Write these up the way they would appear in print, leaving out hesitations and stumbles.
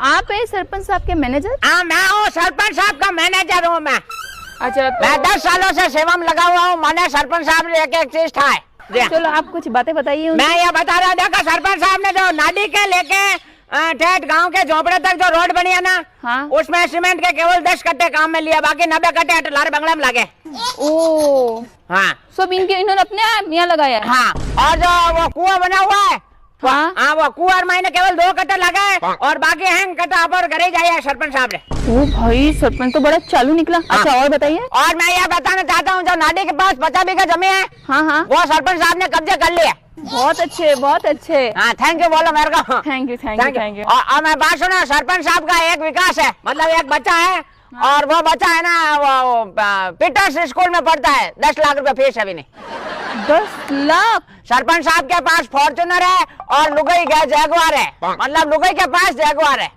आप है सरपंच साहब के मैनेजर? हाँ, मैं हूँ सरपंच साहब का मैनेजर हूँ मैं। अच्छा मैं 10 सालों से सेवा में लगा हुआ हूँ। मैंने सरपंच साहब ने एक चीज था। चलो आप कुछ बातें बताइए। मैं ये बता रहा था कि सरपंच साहब ने जो नाली के लेके ठेठ गांव के झोपड़े तक जो रोड बनी है ना, हाँ। उसमें सीमेंट के केवल 10 कट्टे काम में लिया, बाकी 90 कट्टे लारे बंगला में लगे। ओ हाँ सब इन्होंने अपने यहाँ लगाया है? हाँ, और जो वो कुआं बना हुआ है, हाँ वो कुआं मैंने केवल 2 कट्टे लगाए और बाकी हैं कट्टा आप और घरे जाइए सरपंच साहब ने। ओ भाई सरपंच तो बड़ा चालू निकला। अच्छा और बताइए। और मैं ये बताना चाहता हूँ, जो नाली के पास 50 बीघा जमीन है, हाँ हाँ वो सरपंच साहब ने कब्जे कर लिया। बहुत अच्छे बहुत अच्छे। हाँ, थैंक यू बोलो मेरे को। Thank you thank you thank you. और मैं बात सुना, सरपंच साहब का एक विकास है, मतलब एक बच्चा है, और वो बच्चा है ना वो पीटर्स स्कूल में पढ़ता है। 10 लाख रुपए फीस अभी नहीं। 10 लाख? सरपंच साहब के पास फॉर्च्यूनर है और लुगाई जैगुआर है, मतलब लुगाई के पास जैगुआर है।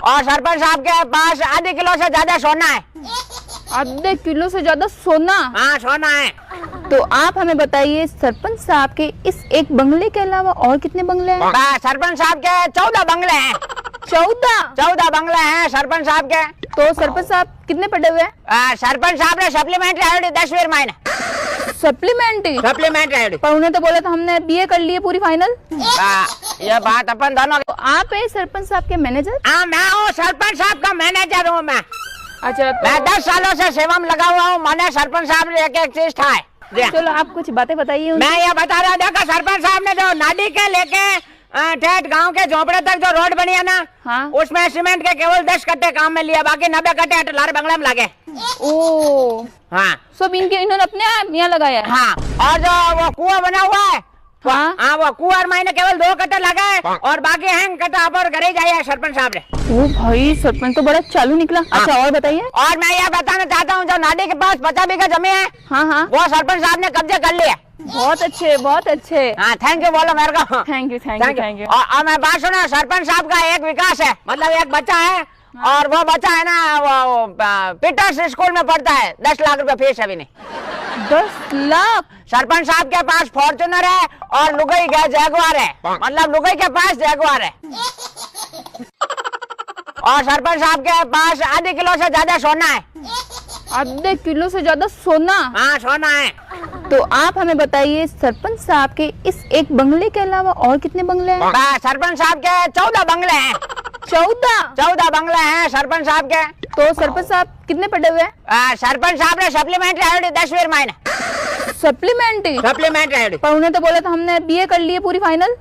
और सरपंच साहब के पास आधे किलो से ज्यादा सोना है। आधे किलो से ज्यादा सोना? हाँ सोना है। तो आप हमें बताइए सरपंच साहब के इस एक बंगले के अलावा और कितने बंगले हैं? सरपंच साहब के 14 बंगले हैं। 14 बंगले हैं सरपंच साहब के। तो सरपंच साहब कितने पढ़े हुए हैं? सरपंच साहब ने सप्लीमेंट्री आईडी 10वीं मायने। Supplementary ID? पर उन्हें तो बोला था हमने बीए कर लिए पूरी फाइनल। ये बात अपन दोनों। तो आप है सरपंच साहब के मैनेजर? हाँ, मैं हूँ सरपंच साहब का मैनेजर हूँ मैं। अच्छा मैं 10 सालों से सेवा में लगा हुआ हूँ। मैंने सरपंच साहब ने एक चीज था। चलो आप कुछ बातें बताइए। मैं ये बता रहा था कि सरपंच साहब ने जो नाली के लेके ठेठ गांव के झोपड़े तक जो रोड बनी है ना, हाँ। उसमें सीमेंट के केवल 10 कट्टे काम में लिया, बाकी 90 कट्टे लारे बंगला में लगे। ओ हाँ सब इन्होंने अपने यहाँ लगाया है? हाँ, और जो वो कुआं बना हुआ है, हाँ वो कुआं मैंने केवल 2 कट्टे लगाए और बाकी हैं कट्टा आप और घरे जाइए सरपंच साहब ने। ओ भाई सरपंच तो बड़ा चालू निकला। अच्छा और बताइए। और मैं ये बताना चाहता हूँ, जो नाली के पास 50 बीघा जमीन है, हाँ हाँ वो सरपंच साहब ने कब्जे कर लिया। बहुत अच्छे बहुत अच्छे। हाँ, थैंक यू बोलो मेरे को। Thank you thank you thank you. और मैं बात सुना, सरपंच साहब का एक विकास है, मतलब एक बच्चा है, और वो बच्चा है ना वो पीटर्स स्कूल में पढ़ता है। 10 लाख रुपए फीस अभी नहीं। 10 लाख? सरपंच साहब के पास फॉर्च्यूनर है और लुगाई जैगुआर है, मतलब लुगाई के पास जैगुआर है। और सरपंच साहब के पास आधे किलो से ज्यादा सोना है। आधे किलो से ज्यादा सोना? हाँ सोना है। तो आप हमें बताइए सरपंच साहब के इस एक बंगले के अलावा और कितने बंगले हैं? सरपंच साहब के 14 बंगले हैं। 14 बंगले हैं सरपंच साहब के। तो सरपंच साहब कितने पढ़े हुए हैं? सरपंच साहब ने सप्लीमेंट्री आईडी 10वीं मायने। सप्लीमेंट्री? Supplementary ID? पर उन्हें तो बोला था हमने बीए कर लिए पूरी फाइनल।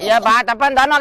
ये बात अपन दोनों